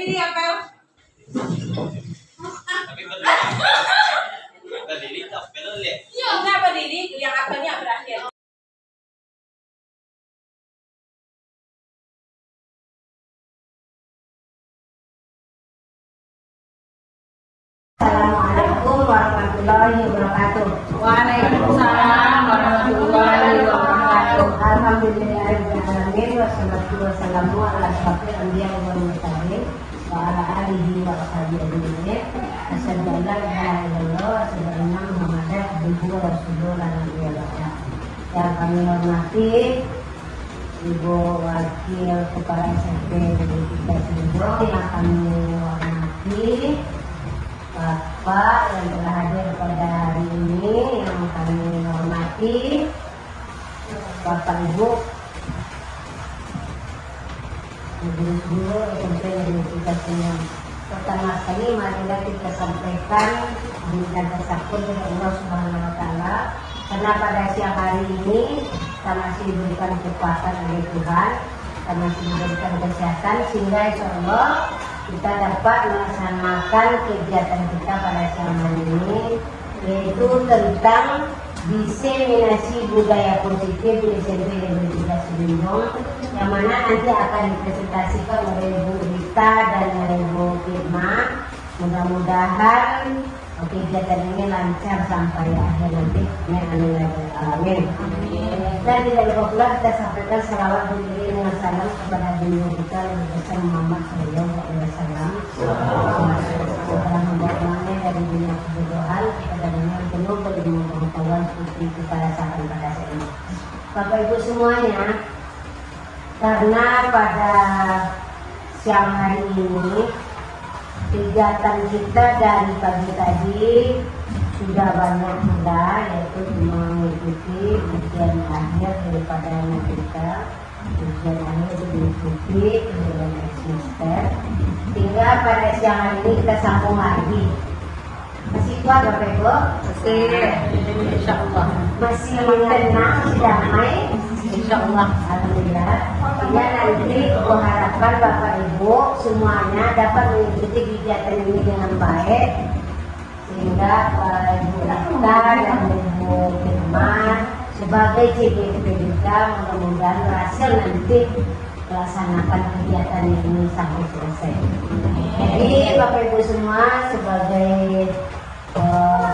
berdiri ya, Pel? Tapi berdiri tak Pel lihat. Iya, enggak berdiri, yang apelnya berakhir. Assalamualaikum warahmatullahi wabarakatuh. Waalaikumsalam warahmatullahi wabarakatuh. Alhamdulillahirrahmanirrahim. Wassalatu wassalamu ala asyrofil anbiya wal mursalin wa ala alihi wa ashabihi ajmain. Asyhadu an la ilaha illallah wa asyhadu anna Muhammadan abduhu wa rasuluhu la nabiyya ba'da. Yang kami hormati Ibu Wakil Kepala SMP Negeri 3 Cirebon, yang kami hormati Bapak yang telah hadir pada hari ini, yang kami hormati Bapak Ibu guru-guru SMP Negeri 3 Cirebon. Pertama sekali marilah kita sampaikan dan bersabda kepada Allah Subhanahu wa taala, karena pada siang hari ini kita masih diberikan kekuatan oleh Tuhan, kita masih diberikan kesehatan, sehingga insya Allah kita dapat melaksanakan kegiatan kita pada siang hari ini, yaitu tentang diseminasi budaya positif di SMP Negeri 3 Cirebon, yang mana nanti akan dipresentasikan oleh Ibu Rita dan oleh Ibu Firma. Mudah-mudahan kegiatan ini lancar sampai akhir nanti. Amin. Dan tidak lupa pula kita sampaikan salawat berdiri dengan salam kepada beliau kita Nabi besar Muhammad SAW. Setelah membuatnya dari dunia kebodohan kepada dunia penuh berilmu pengetahuan seperti itu pada saat ini. Bapak Ibu semuanya, karena pada siang hari ini kegiatan kita dari pagi tadi sudah banyak sudah, yaitu mengikuti ujian akhir daripada anak kita. Ujian akhir itu diikuti dengan semester. Hingga pada siang hari ini kita sambung lagi. Masih kuat Bapak Ibu? Masih, insya Allah. Masih tenang, masih damai? Insya Allah. Alhamdulillah. Ya, nanti mengharapkan Bapak Ibu semuanya dapat mengikuti kegiatan ini dengan baik, sehingga Ibu Rita dan Ibu Firman sebagai CGP kita mudah-mudahan berhasil nanti melaksanakan kegiatan ini sampai selesai. Jadi Bapak Ibu semua, sebagai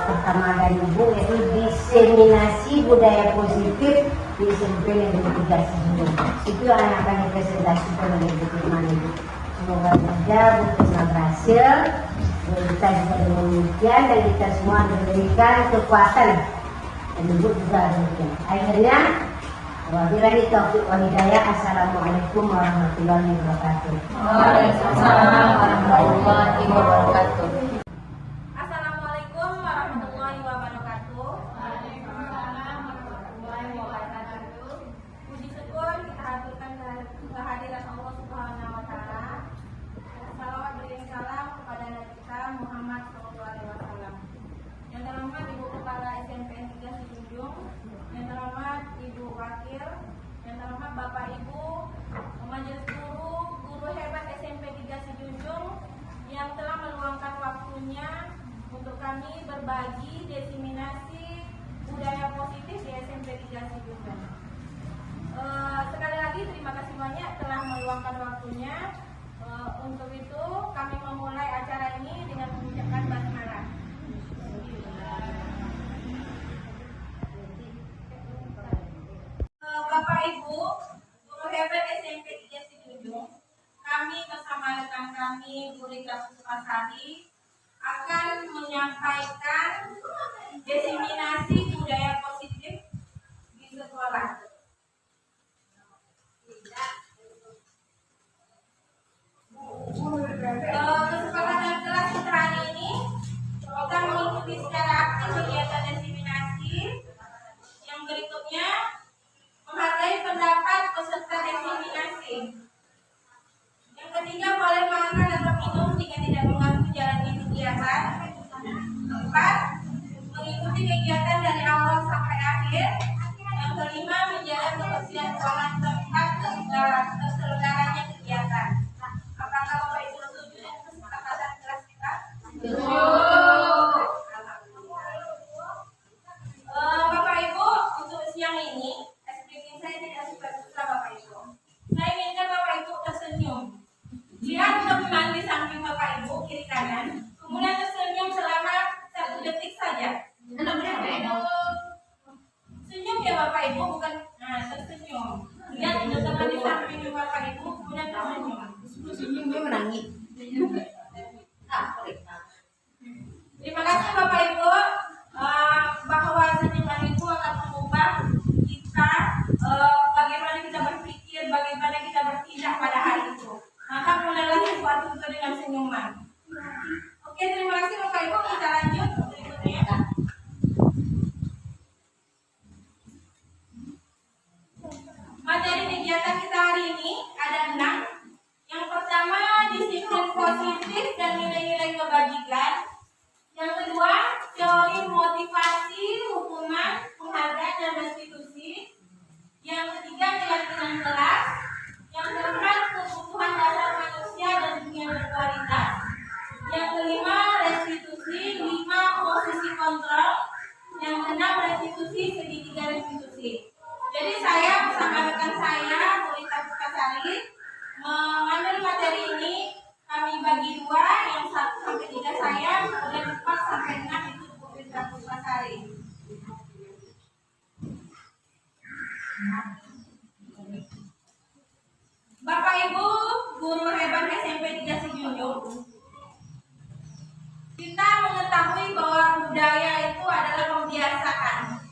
pertama dari Ibu, yaitu diseminasi budaya positif di SMP Negeri 3 Cirebon. Itu yang akan dipresentasikan oleh Ibu Firman ini. Semoga saja Bu Firman berhasil, kita juga demikian, dan kita semua diberikan kekuatan, dan Ibu juga demikian. Akhirnya, wabillahi taufiq wal hidayah. Assalamualaikum warahmatullahi wabarakatuh. Waalaikumsalam warahmatullahi wabarakatuh. Assalamualaikum warahmatullahi wabarakatuh. Puji syukur kita haturkan kehadiran Allah Subhanahu wa taala. Salawat beriring salam kepada Nabi kita Muhammad SAW. Yang terhormat Ibu Kepala SMP 3 Cirebon, yang terhormat Ibu Wakil, yang terhormat Bapak Ibu, Majelis Guru hebat SMP 3 Cirebon yang telah meluangkan waktunya untuk kami berbagi diseminasi budaya positif di SMP 3 Cirebon. Sekali lagi terima kasih banyak telah meluangkan waktunya. Untuk itu kami memulai acara ini dengan mengucapkan basmalah. Bapak Ibu, guru hebat SMP 3 Cirebon, kami bersama rekan kami Bu Rita Pusupasari akan menyampaikan diseminasi budaya positif di sekolah. Kesepakatan kelas kita hari ini, kita mengikuti secara aktif kegiatan diseminasi. Yang berikutnya, menghargai pendapat peserta diseminasi. Yang ketiga, boleh makan atau minum jika tidak mengganggu jalannya kegiatan. 4, mengikuti kegiatan dari awal sampai akhir. Yang kelima, menjaga kebersihan ruangan tempat terselenggaranya kegiatan. Apakah Bapak Ibu setuju Terima kasih Bapak Ibu, bahwa seniman itu akan mengubah kita, bagaimana kita berpikir, bagaimana kita bertindak pada hari itu. Maka mulailah sesuatu itu dengan senyuman. Oke, terima kasih Bapak Ibu. Kita lanjut berikutnya. Materi kegiatan kita hari ini ada 6. Yang pertama, disiplin positif dan nilai-nilai kebajikan. Yang kedua, teori motivasi, hukuman, penghargaan dan restitusi. Yang ketiga, keyakinan kelas. Yang keempat, kebutuhan dasar manusia dan dunia berkualitas. Yang kelima, restitusi. 5, posisi kontrol. Yang keenam, restitusi, segitiga restitusi. Jadi saya bersama rekan saya, Bu Rita Pukasari, mengambil materi ini. Kami bagi 2, yang 1 sampai 3 saya, dan 4 sampai 6 itu Bu Rita Pukasari. Bapak Ibu, guru hebat SMP 3 Sijunjung, kita mengetahui bahwa budaya itu adalah pembiasaan.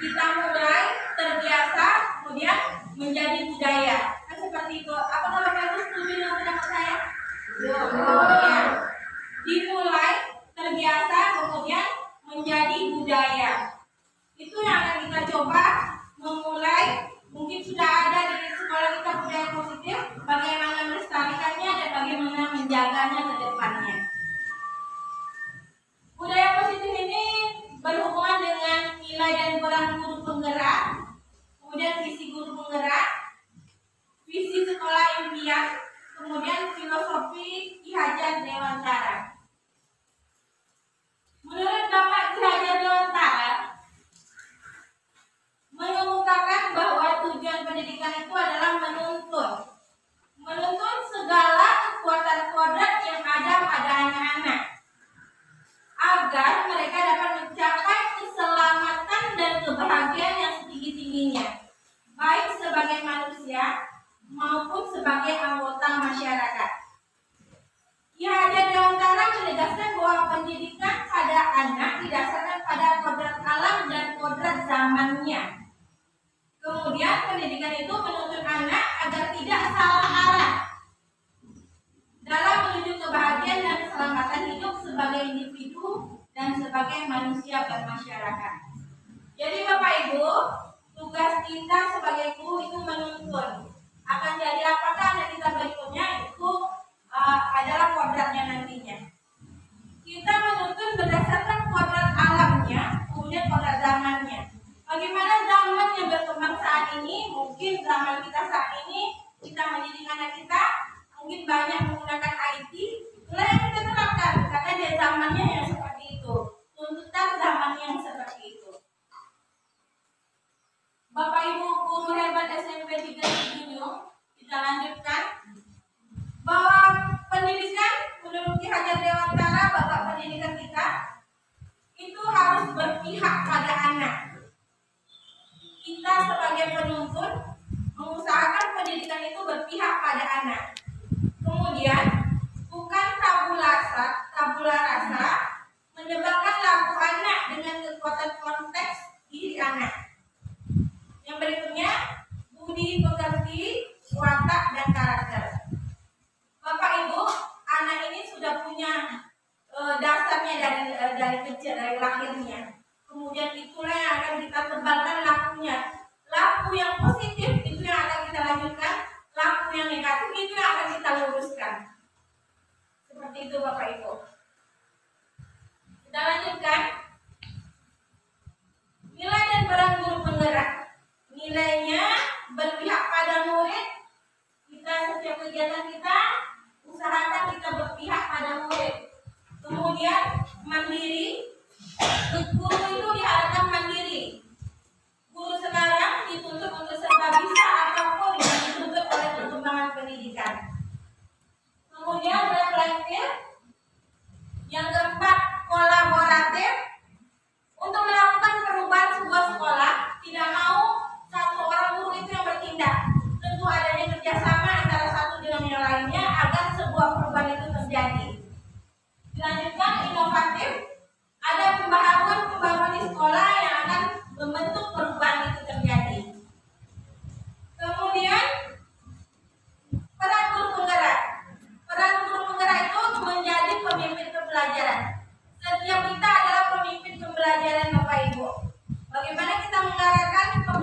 Kita mulai terbiasa, kemudian menjadi budaya. Kan seperti itu. Apakah Bapak Ibu setuju dengan pendapat saya? Ya. Dimulai terbiasa, kemudian menjadi budaya. Itu yang akan kita coba memulai. Mungkin sudah ada di sekolah kita budaya positif, bagaimana melestarikannya dan bagaimana menjaganya ke depannya. Budaya positif ini berhubungan dengan nilai dan peran guru penggerak, kemudian visi guru penggerak, visi sekolah impian, kemudian filosofi Ki Hajar Dewantara. Menurut Bapak Ki Hajar Dewantara, mengemukakan bahwa tujuan pendidikan itu adalah menuntun segala kekuatan kodrat yang ada pada anak-anak, agar mereka dapat mencapai keselamatan dan kebahagiaan yang setinggi-tingginya, baik sebagai manusia maupun sebagai anggota masyarakat. Ki Hajar Dewantara menegaskan bahwa pendidikan pada anak didasarkan pada kodrat alam dan kodrat zamannya. Kemudian pendidikan itu menuntun anak agar tidak salah arah dalam menuju kebahagiaan dan keselamatan hidup sebagai individu dan sebagai manusia bermasyarakat. Jadi Bapak Ibu, tugas kita sebagai guru itu menuntun. Akan jadi apakah anak kita berikutnya itu adalah kodratnya nantinya. Kita menuntun berdasarkan kodrat alamnya, kemudian kodrat zamannya. Bagaimana zaman yang berkembang saat ini, mungkin zaman kita saat ini, kita mendidik anak kita, mungkin banyak menggunakan IT, itulah yang kita terapkan, karena dia zamannya yang seperti itu, tuntutan zaman yang seperti itu. Bapak Ibu guru hebat SMP 3 Sijunjung, kita lanjutkan bahwa pendidikan menurut Ki Hajar Dewantara, Bapak pendidikan kita itu harus berpihak pada anak. Kita sebagai penuntun mengusahakan pendidikan itu berpihak pada anak. Kemudian bukan tabula rasa menyebarkan lagu anak dengan kekuatan konteks diri anak. Yang berikutnya, budi pekerti, watak dan karakter. Bapak Ibu, anak ini sudah punya dasarnya dari kecil, dari lahirnya. Kemudian itulah yang akan kita tebalkan lakunya. Laku yang positif itu yang akan kita lanjutkan, laku yang negatif itu yang akan kita luruskan. Seperti itu Bapak Ibu. Kita lanjutkan. Nilai dan peran guru penggerak. Nilainya berpihak pada murid. Kita setiap kegiatan kita usahakan kita berpihak pada murid. Kemudian mandiri. Guru itu diharapkan mandiri. Guru sekarang dituntut untuk serba bisa apapun yang dituntut oleh perkembangan pendidikan. Kemudian reflektif. Yang keempat, kolaboratif. Untuk melakukan perubahan sebuah sekolah, tidak mau satu orang guru itu yang bertindak. Tentu adanya kerjasama antara satu dengan yang lainnya agar sebuah perubahan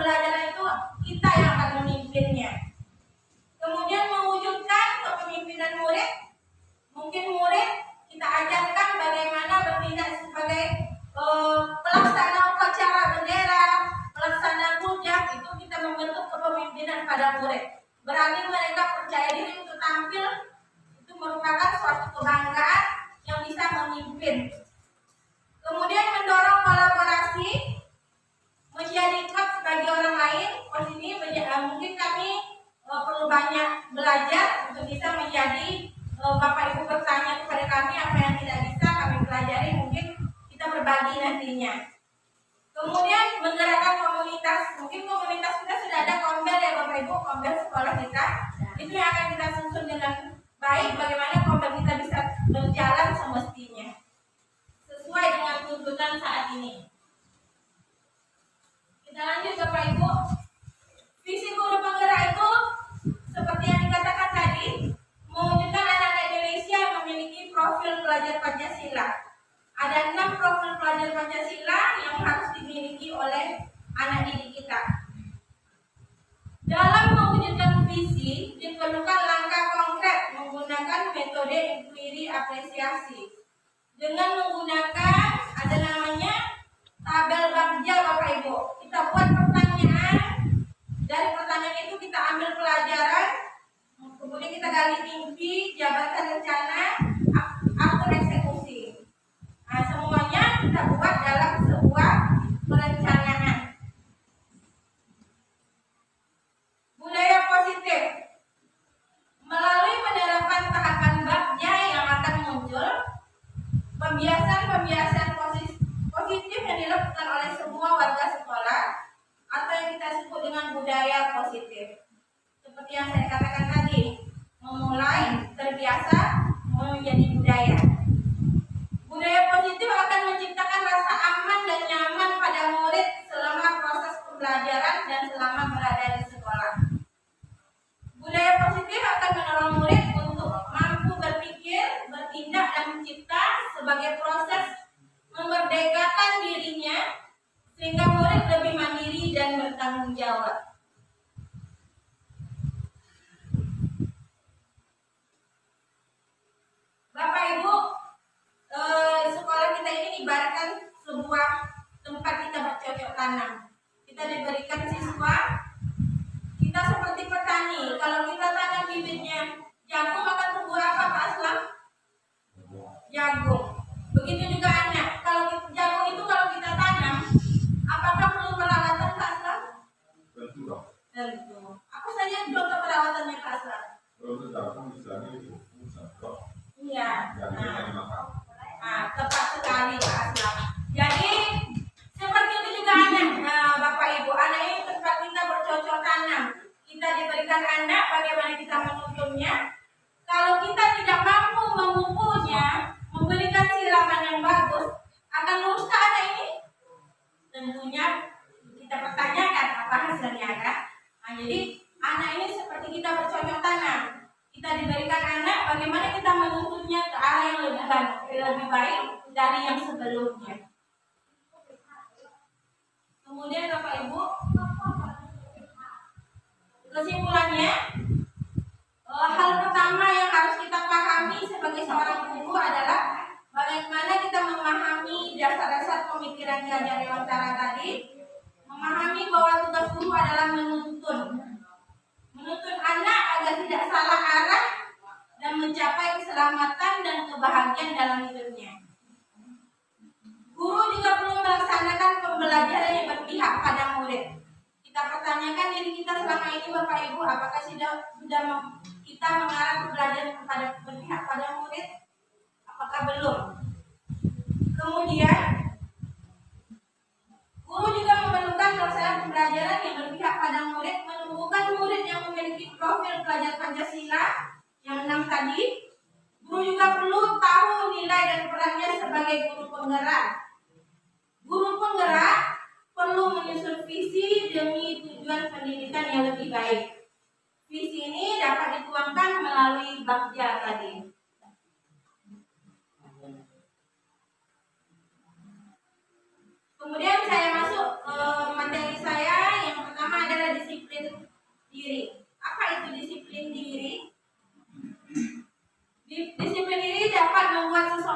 pembelajaran itu kita yang akan memimpinnya. Kemudian mewujudkan kepemimpinan murid, mungkin murid kita ajarkan bagaimana bertindak sebagai pelaksana upacara bendera, pelaksana rujak, itu kita membentuk kepemimpinan pada murid. Berani mereka percaya diri untuk tampil, itu merupakan suatu kebanggaan yang bisa memimpin. Kemudian mendorong kolaborasi, menjadi coach bagi orang lain. Coach ini mungkin kami perlu banyak belajar untuk bisa menjadi Bapak Ibu bertanya kepada kami apa yang tidak bisa kami pelajari, mungkin kita berbagi nantinya. Kemudian menggerakkan komunitas, mungkin komunitas kita sudah ada kombel ya Bapak Ibu, kombel sekolah kita. Itu yang akan kita susun dengan baik, bagaimana kombel kita bisa berjalan semestinya sesuai dengan tuntutan saat ini. Kita lanjut Bapak Ibu. Visi guru penggerak itu seperti yang dikatakan tadi, mewujudkan anak Indonesia yang memiliki profil pelajar Pancasila. Ada 6 profil pelajar Pancasila yang harus dimiliki oleh anak didik kita. Dalam mewujudkan visi, diperlukan langkah konkret menggunakan metode inquiry apresiasi. Dengan menggunakan ada namanya tabel bagja Bapak Ibu. Kita buat pertanyaan, dari pertanyaan itu kita ambil pelajaran, kemudian kita gali mimpi, jabatan rencana, akun eksekusi. Nah, semuanya kita buat dalam sebuah perencanaan. Budaya positif. Melalui penerapan tahapan bagja yang akan muncul, pembiasan positif yang dilakukan oleh semua warga sekolah atau yang kita sebut dengan budaya positif. Seperti yang saya katakan tadi, memulai terbiasa menjadi budaya. Budaya positif akan menciptakan rasa aman dan nyaman pada murid selama proses pembelajaran dan selama berada di sekolah. Budaya positif akan mendorong murid untuk mampu berpikir, bertindak, dan mencipta sebagai proses memerdekakan dirinya sehingga murid lebih mandiri dan bertanggung jawab. Bapak Ibu, sekolah kita ini ibaratkan sebuah tempat kita bercocok tanam. Kita diberikan siswa, kita seperti petani. Kalau kita tanam bibitnya jagung, akan tumbuh apa Pak Aslam? Jagung. Begitu juga anak. Kalau jagung itu kalau kita tanam, apakah perlu perawatan Pak Aslam? Tentu. Apa saja contoh perawatannya Pak Aslam? Iya. Nah, tepat sekali Pak Aslam. Jadi seperti itu juga anak, Bapak Ibu. Anak ini tempat kita bercocok tanam. Kita diberikan anak, bagaimana kita menuntunnya. Kalau kita tidak mampu memupuknya, memberikan siraman yang bagus, akan luruskah anak ini? Tentunya kita pertanyakan apa hasilnya kan. Nah, jadi anak ini seperti kita bercocok tanam. Kita diberikan anak, bagaimana kita menuntunnya ke arah yang lebih baik dari yang sebelumnya. Kemudian Bapak Ibu, kesimpulannya, hal pertama yang harus kita pahami sebagai seorang guru adalah bagaimana kita memahami dasar-dasar pemikiran Ki Hajar Dewantara tadi, memahami bahwa tugas guru adalah menuntun anak agar tidak salah arah dan mencapai keselamatan dan kebahagiaan dalam hidupnya. Guru juga perlu melaksanakan pembelajaran yang berpihak pada murid. Kita pertanyakan diri kita selama ini Bapak Ibu, apakah sudah kita mengarah pembelajaran kepada berpihak pada murid? Apakah belum? Kemudian guru juga memerlukan pelaksanaan pembelajaran yang berpihak pada murid, menumbuhkan murid yang memiliki profil pelajar Pancasila yang 6 tadi. Guru juga perlu tahu nilai dan perannya sebagai guru penggerak. Guru penggerak perlu menyusun visi demi tujuan pendidikan yang lebih baik. Visi ini dapat dituangkan melalui bagja tadi. Kemudian saya masuk ke materi saya yang pertama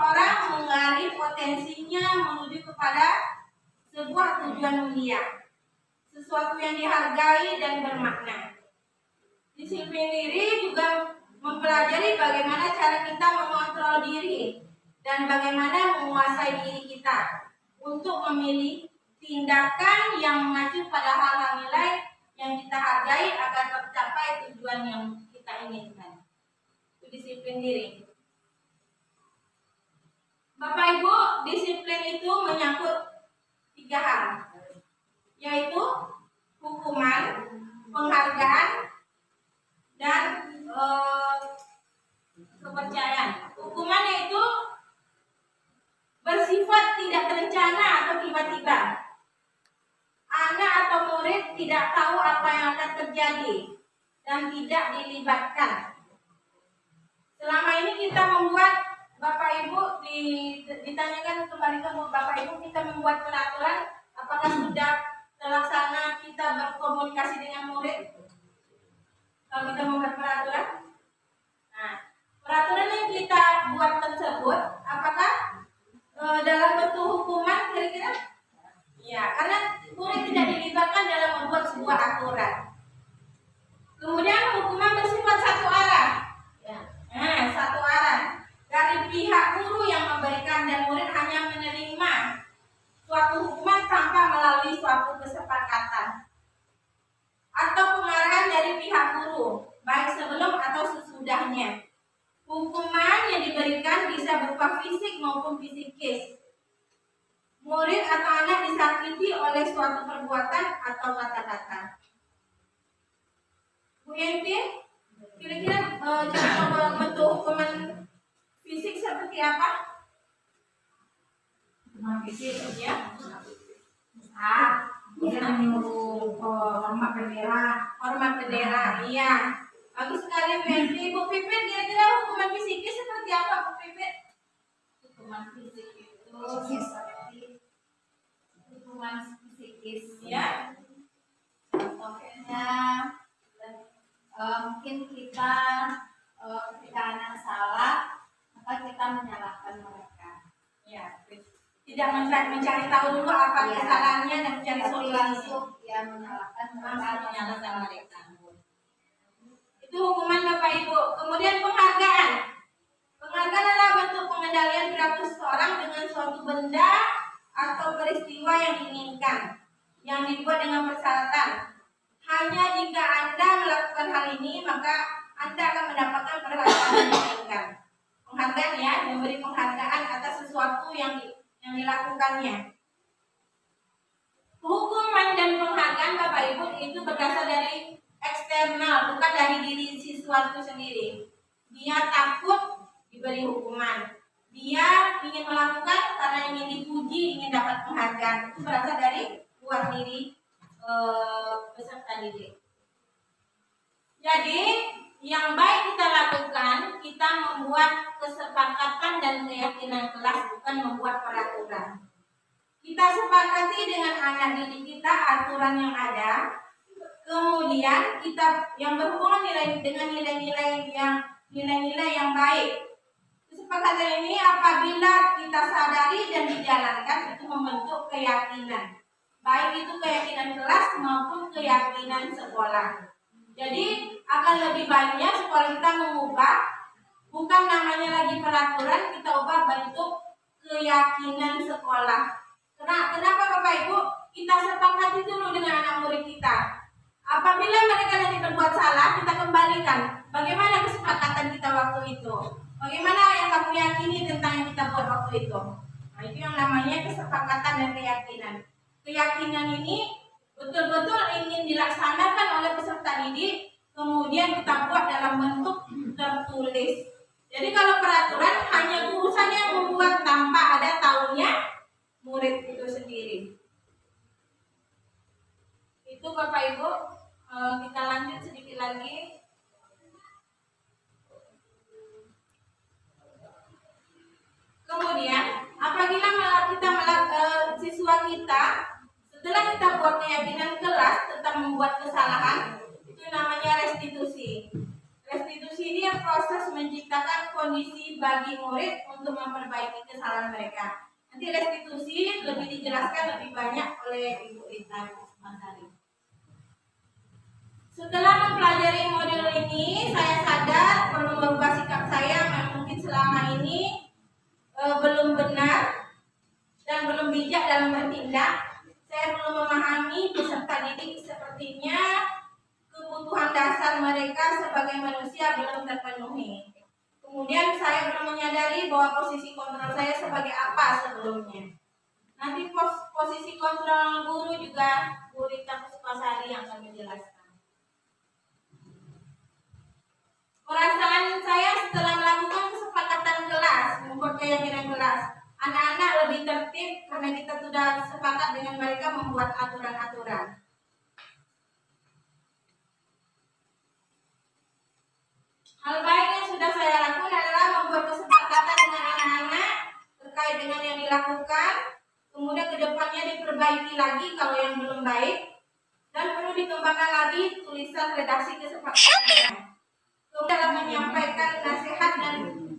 seseorang menggali potensinya menuju kepada sebuah tujuan mulia, sesuatu yang dihargai dan bermakna. Disiplin diri juga mempelajari bagaimana cara kita mengontrol diri dan bagaimana menguasai diri kita untuk memilih tindakan yang mengacu pada hal-hal nilai yang kita hargai agar tercapai tujuan yang kita inginkan. Itu disiplin diri. Bapak Ibu, disiplin itu menyangkut 3 hal, yaitu hukuman, penghargaan, dan kepercayaan. Hukuman yaitu bersifat tidak terencana atau tiba-tiba. Anak atau murid tidak tahu apa yang akan terjadi dan tidak dilibatkan. Selama ini kita membuat, Bapak Ibu ditanyakan kembali ke Bapak Ibu, kita membuat peraturan, apakah sudah terlaksana kita berkomunikasi dengan murid? Kalau kita membuat peraturan, nah, peraturan yang kita buat tersebut, apakah dalam bentuk hukuman kira-kira? Ya, karena murid tidak dilibatkan dalam membuat sebuah aturan. Kemudian hukuman bersifat satu arah. Ya. Nah, satu arah dari pihak guru yang memberikan dan murid hanya menerima suatu hukuman tanpa melalui suatu kesepakatan atau pengarahan dari pihak guru, baik sebelum atau sesudahnya. Hukuman yang diberikan bisa berupa fisik maupun psikis. Murid atau anak disakiti oleh suatu perbuatan atau kata-kata. Bu Yenti, kira-kira cara bentuk hukuman fisik seperti apa? Hukuman fisik Ya. dia menyuruh hormat bendera. Hormat bendera, iya. Bagus sekali Bu Yenti. Bu Pipit, kira-kira hukuman fisiknya seperti apa Bu Pipit? Hukuman fisik itu seperti hukuman psikis, Ya. contohnya mungkin kita ketika anak salah maka kita menyalahkan mereka. Ya. Tidak mencari tahu dulu apa Iya. kesalahannya dan mencari Tapi solusi. langsung ya menyalahkan Langsung menyalahkan mereka. Itu hukuman Bapak Ibu. Kemudian penghargaan. Penghargaan adalah bentuk pengendalian perilaku seseorang dengan suatu benda atau peristiwa yang diinginkan, yang dibuat dengan persyaratan. Hanya jika Anda melakukan hal ini, maka Anda akan mendapatkan perlakuan yang diinginkan. Penghargaan ya, memberi penghargaan atas sesuatu yang dilakukannya. Hukuman dan penghargaan Bapak Ibu itu berasal dari eksternal, bukan dari diri siswa itu sendiri. Dia takut diberi hukuman. Dia ingin melakukan karena ingin dipuji, ingin dapat penghargaan. Itu berasal dari luar diri peserta didik. Jadi yang baik kita lakukan, kita membuat kesepakatan dan keyakinan kelas, bukan membuat peraturan. Kita sepakati dengan anak didik kita aturan yang ada. Kemudian kita yang berhubungan dengan nilai-nilai yang baik. Kesepakatan ini apabila kita sadari dan dijalankan itu membentuk keyakinan. Baik itu keyakinan kelas maupun keyakinan sekolah. Jadi akan lebih baiknya sekolah kita mengubah, bukan namanya lagi peraturan, kita ubah bentuk keyakinan sekolah. Kenapa Bapak Ibu? Kita sepakati dulu dengan anak murid kita. Apabila mereka nanti berbuat salah, kita kembalikan. Bagaimana kesepakatan kita waktu itu? Bagaimana yang kamu yakini tentang yang kita buat waktu itu? Nah, itu yang namanya kesepakatan dan keyakinan. Keyakinan ini betul-betul ingin dilaksanakan oleh peserta didik, kemudian kita buat dalam bentuk tertulis. Jadi kalau peraturan hanya guru saja yang membuat tanpa ada tahunya murid itu sendiri. Itu Bapak Ibu, kita lanjut sedikit lagi. Kemudian apabila siswa kita setelah kita buat keyakinan kelas tentang membuat kesalahan, itu namanya restitusi. Restitusi ini kemudian proses menciptakan kondisi bagi murid untuk memperbaiki kesalahan mereka. Nanti restitusi lebih dijelaskan lebih banyak oleh Ibu Rita Masari. Setelah mempelajari modul ini, saya sadar perlu merubah sikap saya yang mungkin selama ini belum benar dan belum bijak dalam bertindak. Saya belum memahami peserta didik sepertinya kebutuhan dasar mereka sebagai manusia belum terpenuhi. Kemudian saya belum menyadari bahwa posisi kontrol saya sebagai apa sebelumnya. Nanti posisi kontrol guru juga Bu Rita Kusupasari yang akan menjelaskan. Perasaan saya setelah melakukan kesepakatan kelas, membuat keyakinan kelas, anak-anak lebih tertib karena kita sudah sepakat dengan mereka membuat aturan-aturan. Hal baik yang sudah saya lakukan adalah membuat kesepakatan dengan anak-anak terkait dengan yang dilakukan, kemudian kedepannya diperbaiki lagi kalau yang belum baik, dan perlu dikembangkan lagi tulisan redaksi kesepakatan. Kemudian dalam menyampaikan nasihat dan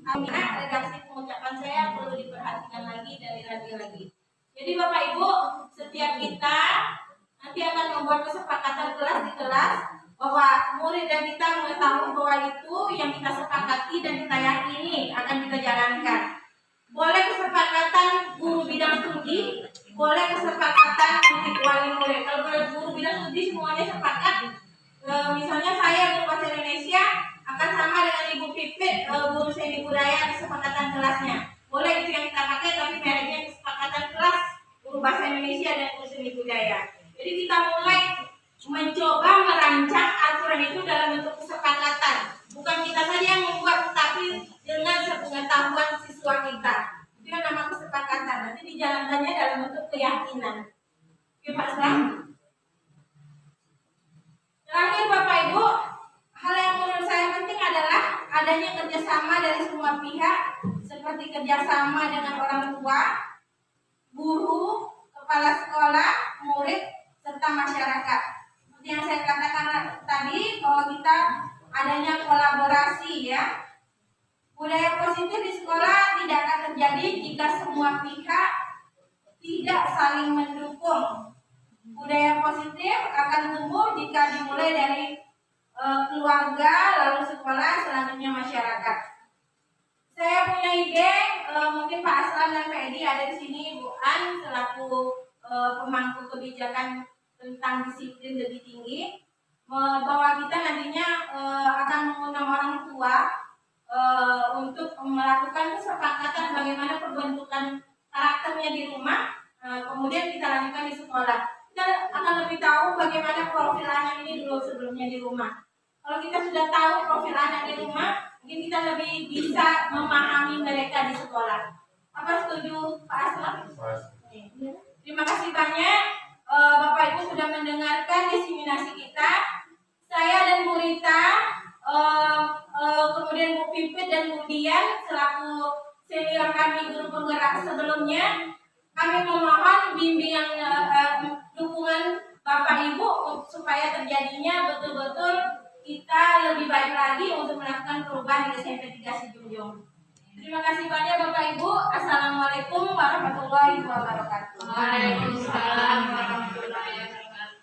amanah, redaksi pengucapan saya perlu diperhatikan lagi dan dilatih lagi. Jadi Bapak Ibu, setiap kita nanti akan membuat kesepakatan kelas di kelas bahwa murid dan kita mengetahui bahwa itu yang kita sepakati dan kita yakini akan kita jalankan. Boleh kesepakatan guru bidang studi, boleh kesepakatan titik wali murid. Kalau guru bidang studi semuanya sepakat, misalnya saya guru bahasa Indonesia akan sama dengan Ibu Pipit, guru seni budaya, kesepakatan kelasnya. Boleh itu yang kita pakai, tapi mereknya kesepakatan kelas guru bahasa Indonesia dan guru seni budaya. Jadi kita mulai mencoba merancang aturan itu dalam bentuk kesepakatan. Bukan kita saja yang membuat, tapi dengan sepengetahuan siswa kita. Itu yang nama kesepakatan. Nanti dijalankannya dalam bentuk keyakinan. Oke Pak Slam. Terakhir Bapak Ibu, hal yang menurut saya penting adalah adanya kerjasama dari semua pihak, seperti kerjasama dengan orang tua, guru, kepala sekolah, murid, serta masyarakat. Seperti yang saya katakan tadi, bahwa kita adanya kolaborasi ya. Budaya positif di sekolah tidak akan terjadi jika semua pihak tidak saling mendukung. Budaya positif akan tumbuh jika dimulai dari keluarga, lalu sekolah, selanjutnya masyarakat. Saya punya ide, mungkin Pak Aslam dan Pak Edi ada di sini, Bu An selaku pemangku kebijakan tentang disiplin lebih tinggi, bahwa kita nantinya akan mengundang orang tua untuk melakukan kesepakatan bagaimana pembentukan karakternya di rumah, kemudian kita lanjutkan di sekolah. Kita akan lebih tahu bagaimana profil anak ini dulu sebelumnya di rumah. Kalau kita sudah tahu profil anak di rumah, mungkin kita lebih bisa memahami mereka di sekolah. Apa setuju Pak Aslam? Terima kasih banyak Bapak Ibu sudah mendengarkan diseminasi kita. Saya dan Bu Rita, kemudian Bu Pipit dan Bu Dian selaku senior kami guru penggerak sebelumnya, kami memohon bimbingan dukungan Bapak Ibu supaya terjadinya betul-betul kita lebih baik lagi untuk melakukan perubahan di SMP 3 Sijunjung. Terima kasih banyak Bapak Ibu. Assalamualaikum warahmatullahi wabarakatuh. Waalaikumsalam warahmatullahi wabarakatuh.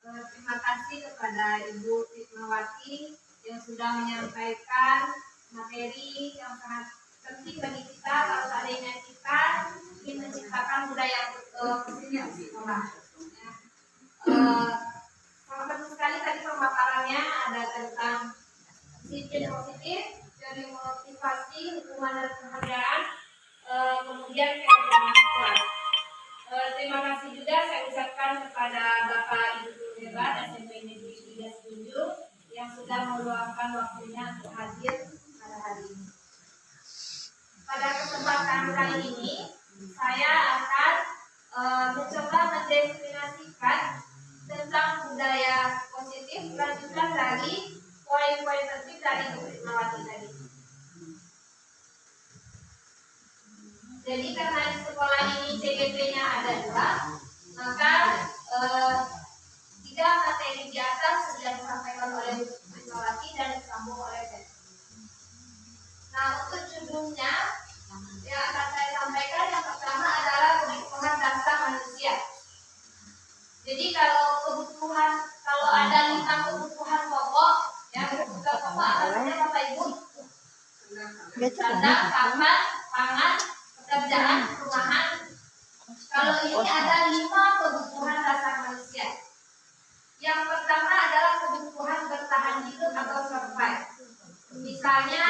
Terima kasih kepada Ibu Fitnawati yang sudah menyampaikan materi yang sangat penting bagi kita kalau seandainya kita ingin menciptakan budaya positif di sekolah. Sangat penting sekali tadi pemaparannya ada tentang disiplin positif, dari motivasi, hukuman dan penghargaan, kemudian keagamaan kelas. Terima kasih juga saya ucapkan kepada Bapak Ibu Guru Hebat SMP Negeri 3 Sijunjung yang sudah meluangkan waktunya untuk hadir pada hari ini. Pada kesempatan kali ini, saya akan mencoba mendefinisikan tentang budaya positif lanjutan dari poin-poin penting dari Bu Fitnawati tadi. Jadi karena di sekolah ini CGP-nya ada 2, maka 3 materi di atas sudah disampaikan oleh Bu Fitnawati dan disambung oleh sandang, papan, pangan, pekerjaan, perumahan. Kalau ini ada 5 kebutuhan dasar manusia. Yang pertama adalah kebutuhan bertahan hidup atau survive. Misalnya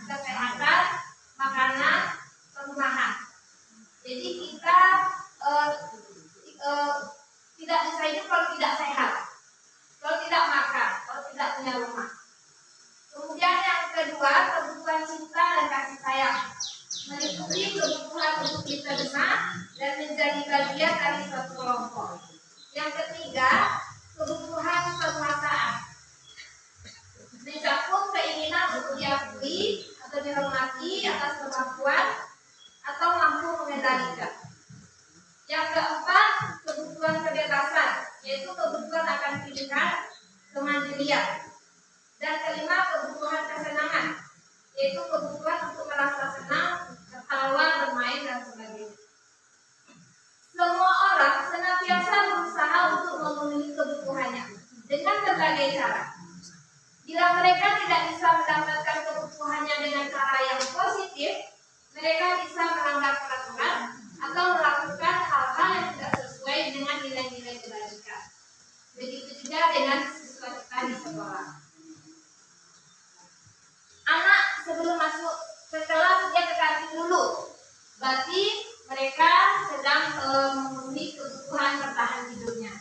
kesehatan, makanan, perumahan. Jadi kita tidak bisa hidup kalau tidak sehat, kalau tidak makan, kalau tidak punya rumah. Kemudian yang kedua, kebutuhan cinta dan kasih sayang, meliputi kebutuhan untuk diterima dan menjadi bagian dari suatu kelompok. Yang ketiga, kebutuhan penguasaan, mencakup keinginan untuk diakui atau dihormati atas kemampuan atau mampu mengendalikan. Yang keempat, kebutuhan kebebasan, yaitu kebutuhan akan pilihan, kemandirian. Dan kelima, kebutuhan kesenangan, yaitu kebutuhan untuk merasa senang, tertawa, bermain, dan sebagainya. Semua orang senantiasa berusaha untuk memenuhi kebutuhannya dengan berbagai cara. Bila mereka tidak bisa mendapatkan kebutuhannya dengan cara yang positif, mereka bisa melanggar peraturan atau melakukan hal-hal yang tidak sesuai dengan nilai-nilai kebaikan. Begitu juga dengan siswa kita di sekolah. Anak sebelum masuk ke kelas dia ke kantin dulu. Berarti mereka sedang memenuhi kebutuhan bertahan hidupnya.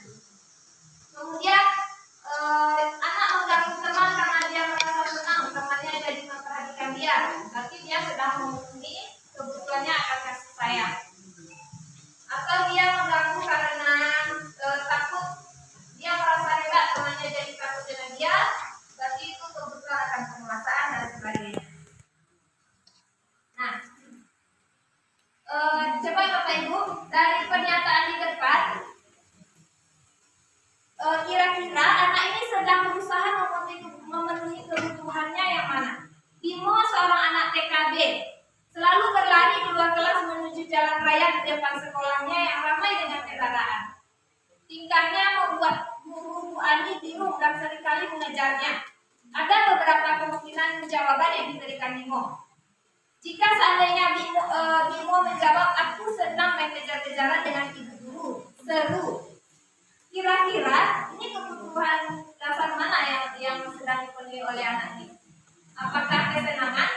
Kemudian anak mengganggu teman karena dia merasa senang, temannya jadi memperhatikan dia. Berarti dia sedang memenuhi kebutuhannya akan kasih sayang. Atau dia mengganggu karena takut, dia merasa hebat, temannya jadi takut dengan dia. Berarti itu kebutuhan akan penguasaan dan sebagainya. Nah, coba Bapak Ibu dari pernyataan di depan, kira-kira anak ini sedang berusaha memenuhi kebutuhannya yang mana? Bimo, seorang anak TKB, selalu berlari keluar kelas menuju jalan raya di depan sekolahnya yang ramai dengan kendaraan. Tingkahnya membuat guru Ani bingung dan seringkali mengejarnya. Ada beberapa kemungkinan jawaban yang diberikan Bimo. Jika seandainya Bimo menjawab, aku senang main kejar-kejaran dengan ibu guru, seru. Kira-kira ini kebutuhan dasar mana yang sedang dipenuhi oleh anak ini? Apakah kesenangan,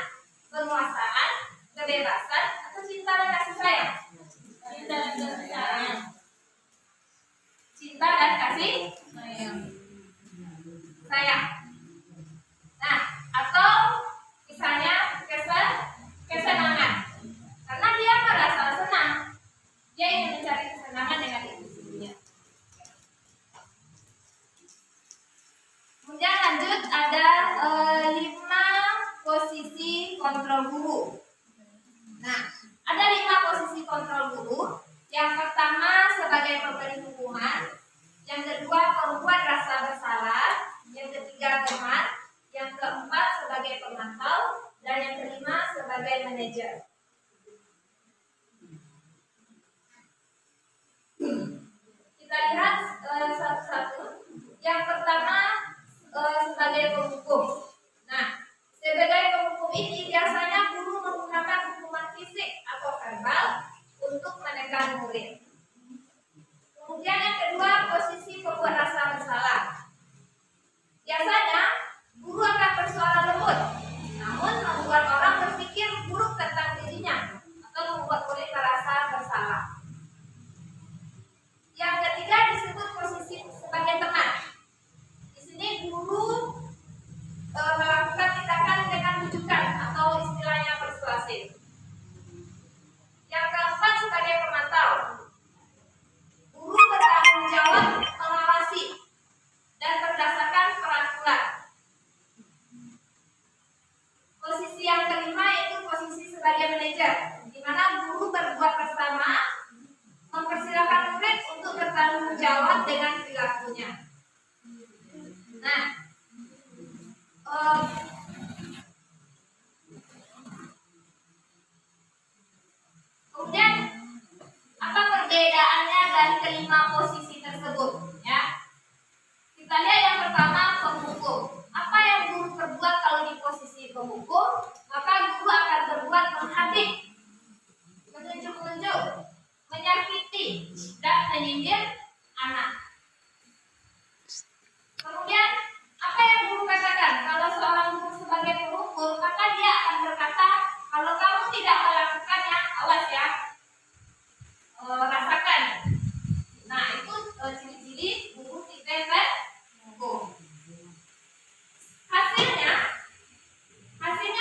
penguasaan, kebebasan, atau cinta dan kasih sayang? Cinta dan kasih sayang. Cinta dan kasih sayang. Nah, atau misalnya kesenangan. Karena dia merasa senang, dia ingin mencari kesenangan dengan itu sendirinya. Kemudian lanjut ada 5 posisi kontrol guru. Nah, ada 5 posisi kontrol guru. Yang pertama sebagai pemberi hukuman, yang kedua membuat rasa bersalah, yang ketiga teman, yang keempat sebagai pemantau, dan yang kelima sebagai manajer. Kita lihat satu-satu. Yang pertama sebagai penghukum. Nah, sebagai penghukum ini biasanya guru menggunakan hukuman fisik atau verbal untuk menekan murid. Kemudian yang kedua posisi pembuat rasa bersalah. Biasanya guru akan bersuara lembut, namun membuat orang berpikir buruk tentang dirinya atau membuat murid merasa bersalah. Yang ketiga disebut posisi sebagai teman. Di sini guru melakukan tindakan dengan rujukan atau istilahnya persuasif. Yang keempat sebagai pemantau. Guru bertanggung jawab mengawasi dan berdasarkan peraturan. Posisi yang kelima yaitu posisi sebagai manajer, di mana guru berbuat bersama, mempersilahkan murid untuk bertanggung jawab dengan perilakunya. Nah, kemudian apa perbedaannya dari kelima posisi tersebut? Ya, kita lihat yang pertama penghukum. Apa yang guru perbuat kalau di posisi penghukum? Maka guru akan tidak melakukannya, awas ya. Rasakan. Nah, itu ciri-ciri guru tidak mendukung. Hasilnya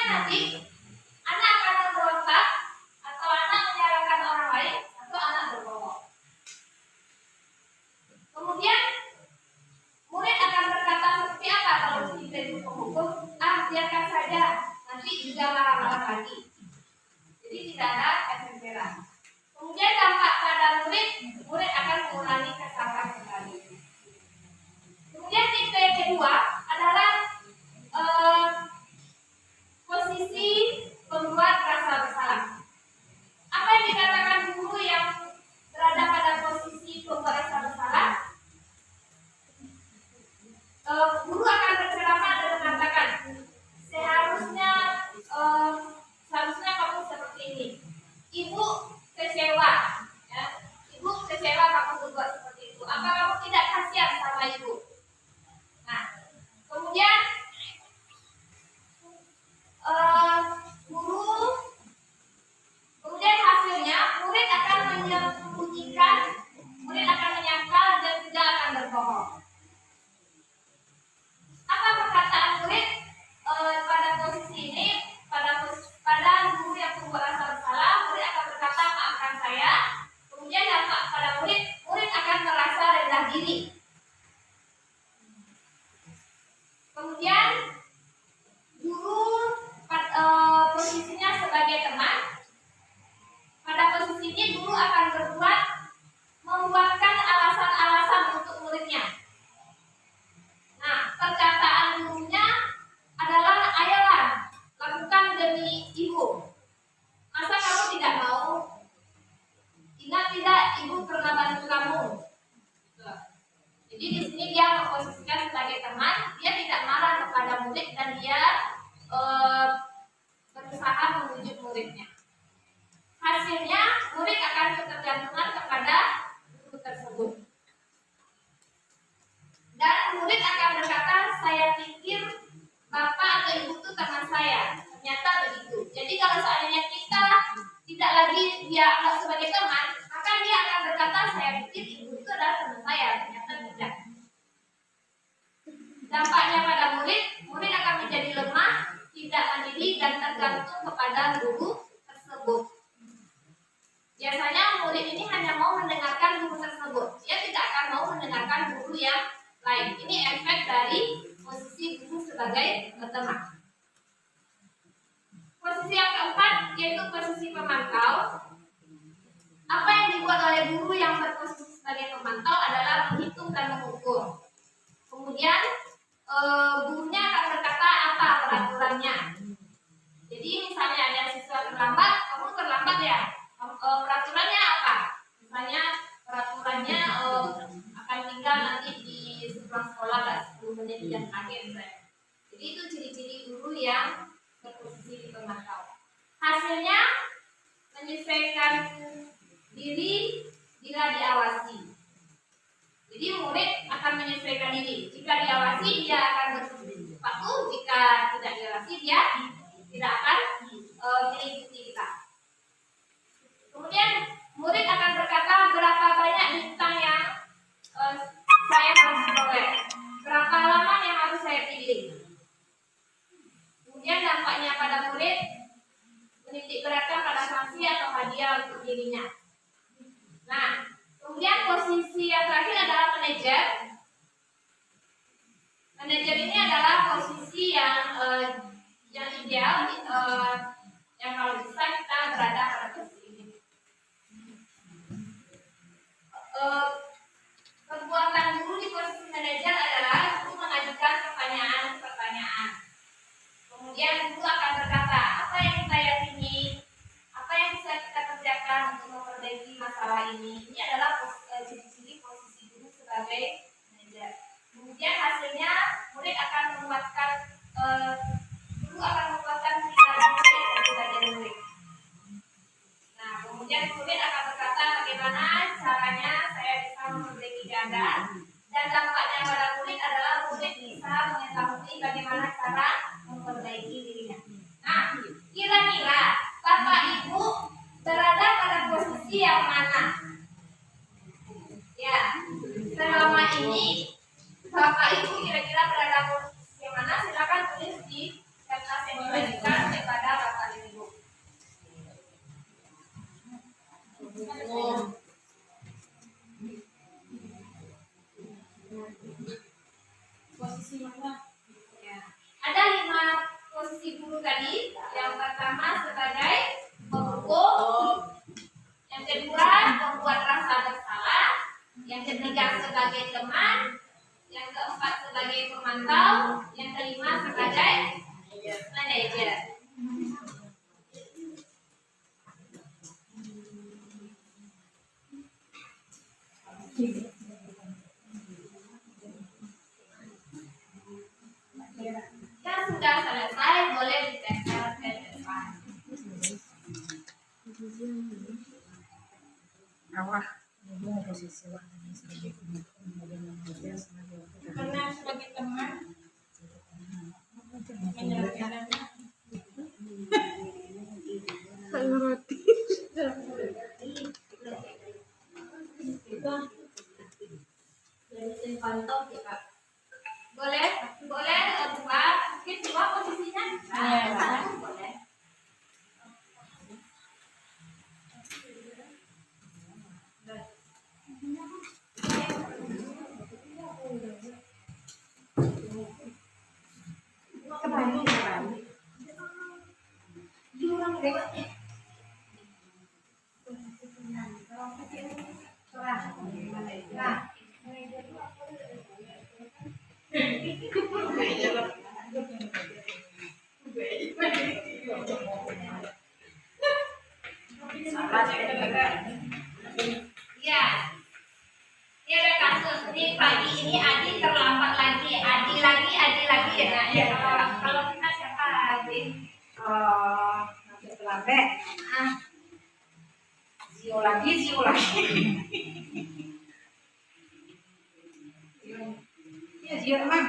nanti anak akan memberontak, atau anak menyalahkan orang lain, atau anak berbohong. Kemudian murid akan berkata seperti apa kalau tidak dihukum? Biarkan saja, nanti juga marah-marah lagi. Jadi tidak ada efek jerah. Kemudian dampak pada murid akan mengulangi kesalahan kembali. Kemudian tipe yang kedua adalah posisi pembuat rasa bersalah. Apa yang dikatakan guru yang berada pada posisi pembuat rasa bersalah? Guru akan berceramah dan mengatakan, seharusnya kamu seperti ini. Ibu kecewa, ya. Ibu kecewa kamu berbuat seperti itu. Apa kamu tidak kasihan sama ibu? Nah, kemudian kemudian hasilnya murid akan menyembunyikan, murid akan menyangkal dan tidak akan berbohong. Apa perkataan murid pada posisi ini? Pada guru yang membuat rasa bersalah, murid akan berkata maafkan saya. Kemudian dampak pada murid akan merasa rendah diri. Kemudian guru posisinya sebagai teman. Pada posisi ini guru akan membuatkan alasan-alasan untuk muridnya. Nah, perkataan gurunya adalah, ayolah lakukan demi ibu. Masa kamu tidak mau? Ingat tidak, ibu pernah bantu kamu. Jadi di sini dia memposisikan sebagai teman, dia tidak marah kepada murid dan dia berusaha membujuk muridnya. Hasilnya murid akan ketergantungan kepada guru tersebut. Dan murid akan berkata, saya pikir bapak atau ibu itu teman saya. Ternyata begitu. Jadi kalau seandainya kita tidak lagi dia anggap sebagai teman, maka dia akan berkata, saya pikir ibu itu adalah teman saya. Ternyata tidak. Dampaknya pada murid akan menjadi lemah, tidak mandiri dan tergantung kepada guru tersebut. Biasanya murid ini hanya mau mendengarkan guru tersebut. Dia tidak akan mau mendengarkan guru yang lain. Ini efek dari posisi guru sebagai teman. Posisi yang keempat yaitu posisi pemantau. Apa yang dibuat oleh guru yang berposisi sebagai pemantau adalah menghitung dan mengukur. Kemudian gurunya akan berkata apa peraturannya. Jadi misalnya ada siswa terlambat, kamu terlambat ya. Peraturannya apa? Misalnya peraturannya akan tinggal nanti di seberang sekolah 10 menit jam akhir. Jadi itu ciri-ciri guru yang berposisi di pemantau. Hasilnya menyesuaikan diri bila diawasi. Jadi murid akan menyesuaikan diri. Jika diawasi dia akan berpatuh, jika tidak diawasi dia tidak akan mengikuti kita. Kemudian murid akan berkata berapa banyak bintang yang saya harus peroleh, berapa lama yang harus saya pilih. Kemudian dampaknya pada murid menitik beratkan pada sanksi atau hadiah untuk dirinya. Nah, kemudian posisi yang terakhir adalah manajer. Manajer ini adalah posisi yang ideal, yang kalau bisa kita berada pada posisi ini. Perbuatan guru di posisi manajer adalah guru mengajukan pertanyaan. Kemudian guru akan berkata, apa yang kita yakini, apa yang bisa kita kerjakan untuk memperbaiki masalah ini. Ini adalah ciri-ciri posisi guru sebagai manajer. Kemudian hasilnya murid akan menguatkan guru akan menguatkan pribadi murid. Nah, kemudian murid akan berkata bagaimana caranya saya bisa memperbaiki keadaan, dan dampaknya pada murid adalah murid bisa mengetahui bagaimana cara memperbaiki dirinya. Nah, kira-kira Bapak Hukum. Posisi mana? Ya. Ada 5 posisi guru tadi. Yang pertama sebagai penghukum, yang kedua membuat rasa bersalah, yang ketiga sebagai teman, yang keempat sebagai pemantau, yang kelima sebagai manajer. Yang sudah selesai boleh ditempel ke depan. Pernah sebagai teman menyelesaikan Pantau kita. Boleh dua, mungkin dua posisinya. Iya. Satu boleh. Ya, ini ada kasus nih pagi ini Adi terlambat lagi, Adi lagi ya. Nah, ya kalau kita siapa Adi? Terlambat. Zio lagi. Ya, Zio emang.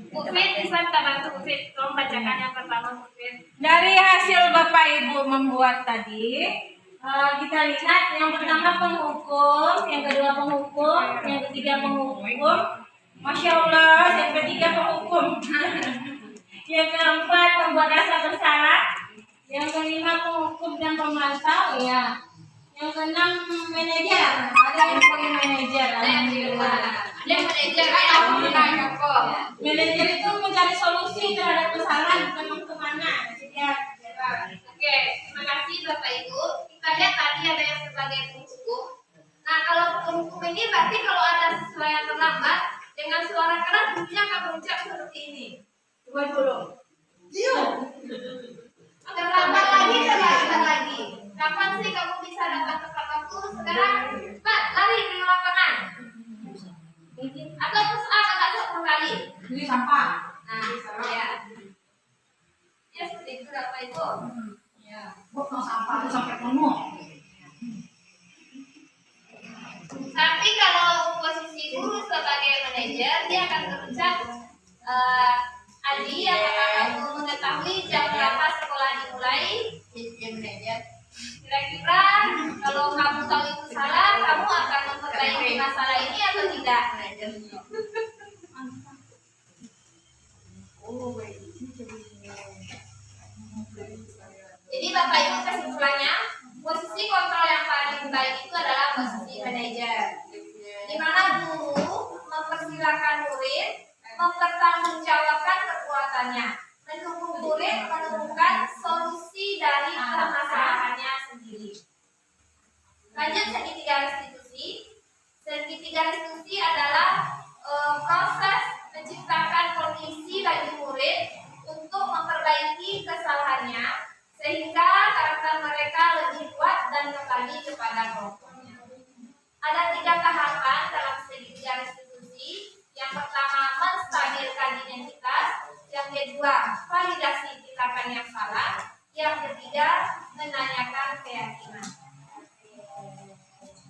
Ufit bisa minta bantu Ufit, tolong bacakan yang pertama Ufit. dari hasil Bapak Ibu membuat tadi, kita lihat yang pertama penghukum, yang kedua penghukum, yang ketiga penghukum. Masya Allah, yang ketiga penghukum. Yang keempat membuat rasa bersalah. Yang kelima penghukum dan pemantau, ya. Yang keenam manajer. Ada yang sebagai manajer. Yang manajer aku menanya kok. Manajer itu mencari solusi terhadap kesalahan, memang kemana. Ya. Oke, terima kasih Bapak Ibu. Kita lihat tadi ada yang sebagai penghukum. Nah, kalau penghukum ini berarti kalau ada siswa yang terlambat dengan suara keras bunyinya akan berucap seperti ini. Coba dulu. Terlambat lagi. Kapan sih kamu bisa datang tepat waktu? Sekarang, Pak, lari di lapangan. Atau terus agak 10 kali. Ini sampah. Nah, ya. Ya seperti itu Bapak Ibu. Ya, bukan sampah itu sampai penuh. Tapi kalau posisi guru sebagai manajer, dia akan berucap, Adi, apakah kamu mengetahui jam berapa sekolah dimulai? Dia manajer. Kira-kira kalau kamu tahu itu salah, kamu akan memperbaiki masalah ini atau tidak? Jadi Bapak Ibu kesimpulannya, posisi kontrol yang paling baik itu adalah posisi manajer, di mana guru mempersilahkan murid mempertanggungjawabkan perbuatannya, mendukung murid menemukan solusi dari permasalahannya sendiri. Lanjut segitiga restitusi. Segitiga restitusi adalah proses menciptakan kondisi bagi murid untuk memperbaiki kesalahannya sehingga karakter mereka lebih kuat dan kembali kepada kelompoknya. Ada 3 tahapan dalam segitiga restitusi. Yang pertama, menstabilkan identitas. Yang kedua, validasi tindakan yang salah. Yang ketiga, menanyakan keyakinan.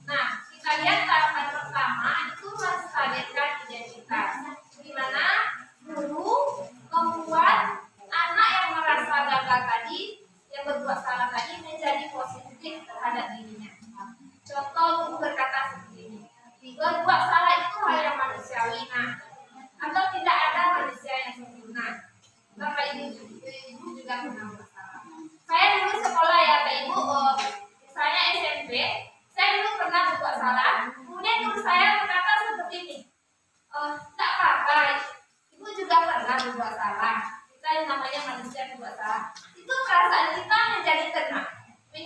Nah, kita lihat tahapan pertama itu menstabilkan identitas, di mana guru membuat anak yang merasa gagal tadi, yang berbuat salah tadi menjadi positif terhadap dirinya. Contoh, guru berkata seperti ini, berbuat salah itu hal yang manusiawi, atau tidak ada manusia yang sempurna. Bapak Ibu juga pernah bersalah. Saya dulu sekolah ya Bapak Ibu, misalnya SMP,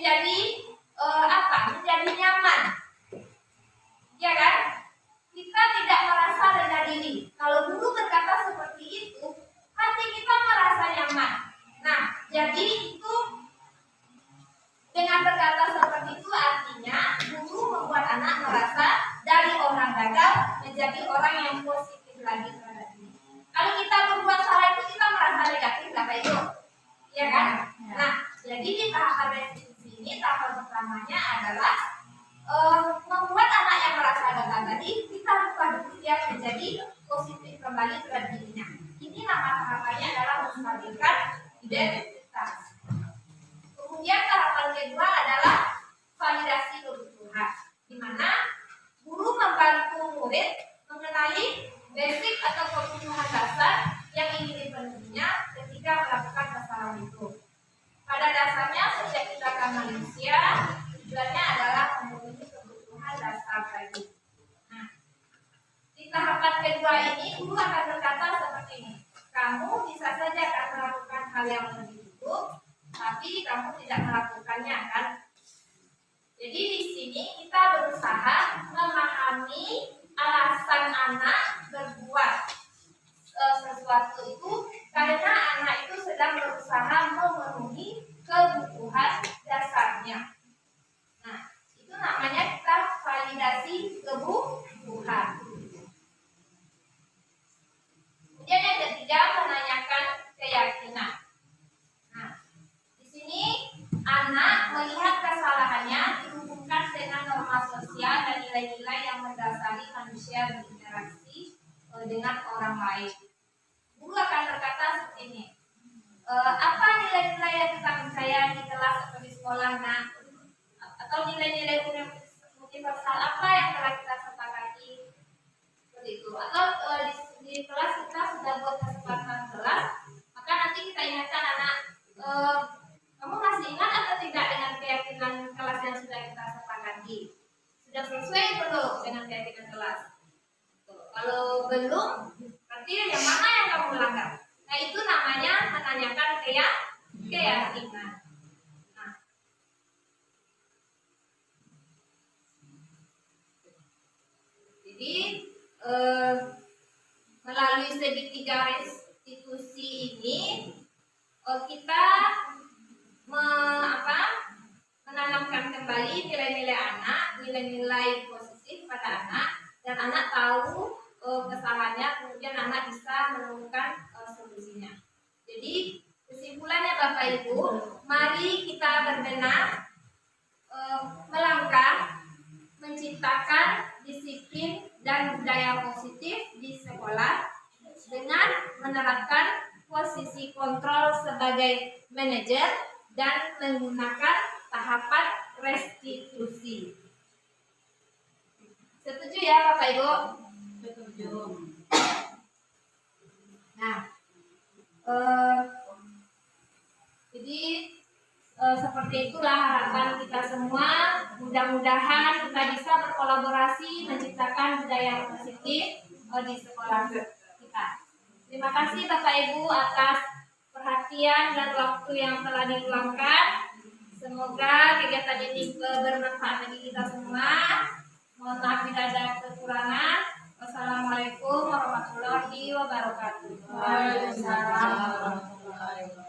menjadi menjadi nyaman, ya kan? Kita tidak merasa rendah diri. Kalau guru berkata seperti itu, hati kita merasa nyaman. Nah, jadi itu dengan berkata seperti itu artinya guru membuat anak merasa dari orang gagal menjadi orang yang positif lagi terhadap diri. Kalau kita berbuat salah itu kita merasa negatif, Bapak Ibu, ya kan? Nah, jadi di tahapan restitusi ini tahapan pertamanya adalah membuat anak yang merasa gagal tadi kita rubah dulu dia menjadi positif kembali terhadap dirinya. Ini nama tahapannya adalah menstabilkan identitas. Kemudian tahapan kedua adalah validasi kebutuhan, di mana guru membantu murid mengenali basic atau kebutuhan dasar yang ingin dipenuhinya ketika melakukan kesalahan itu. Pada dasarnya setiap kita akan manusia, tujuannya adalah memenuhi kebutuhan dasar tadi. Nah, di tahapan kedua ini guru akan berkata seperti ini. Kamu bisa saja akan melakukan hal yang lebih buruk, tapi kamu tidak melakukannya, kan? Jadi di sini kita berusaha memahami alasan anak berbuat sesuatu itu karena anak itu sedang berusaha memenuhi kebutuhan dasarnya. Nah, itu namanya kita validasi kebutuhan. Kemudian yang ketiga menanyakan keyakinan. Nah, di sini anak melihat kesalahannya dihubungkan dengan norma sosial dan nilai-nilai yang mendasari manusia berinteraksi dengan orang lain. Guru akan berkata seperti ini. Apa nilai-nilai yang kita percaya di kelas atau di sekolah, nah? Atau nilai-nilai universal apa yang telah kita sepakati? Seperti itu. Atau di kelas kita sudah buat kesepakatan kelas, maka nanti kita ingatkan anak, kamu masih ingat atau tidak dengan keyakinan kelas yang sudah kita sepakati? Sudah sesuai belum dengan keyakinan kelas? Kalau belum, berarti yang mana yang kamu melanggar? Nah, itu namanya menanyakan keyakinan. Nah, jadi melalui segitiga restitusi ini kita menanamkan kembali nilai-nilai anak, nilai-nilai positif pada anak, dan anak tahu kesalahannya, kemudian anak bisa menemukan solusinya. Jadi kesimpulannya Bapak Ibu, mari kita berbenah, melangkah, menciptakan disiplin dan budaya positif di sekolah dengan menerapkan posisi kontrol sebagai manajer dan menggunakan tahapan restitusi. Setuju ya Bapak Ibu? Setuju. Nah, jadi seperti itulah harapan kita semua. Mudah-mudahan kita bisa berkolaborasi menciptakan budaya positif di sekolah kita. Terima kasih Bapak Ibu atas perhatian dan waktu yang telah diluangkan. Semoga kegiatan ini bermanfaat bagi kita semua. Mohon maaf bila ada kekurangan. Wassalamualaikum warahmatullahi wabarakatuh. Waalaikumsalam warahmatullahi wabarakatuh.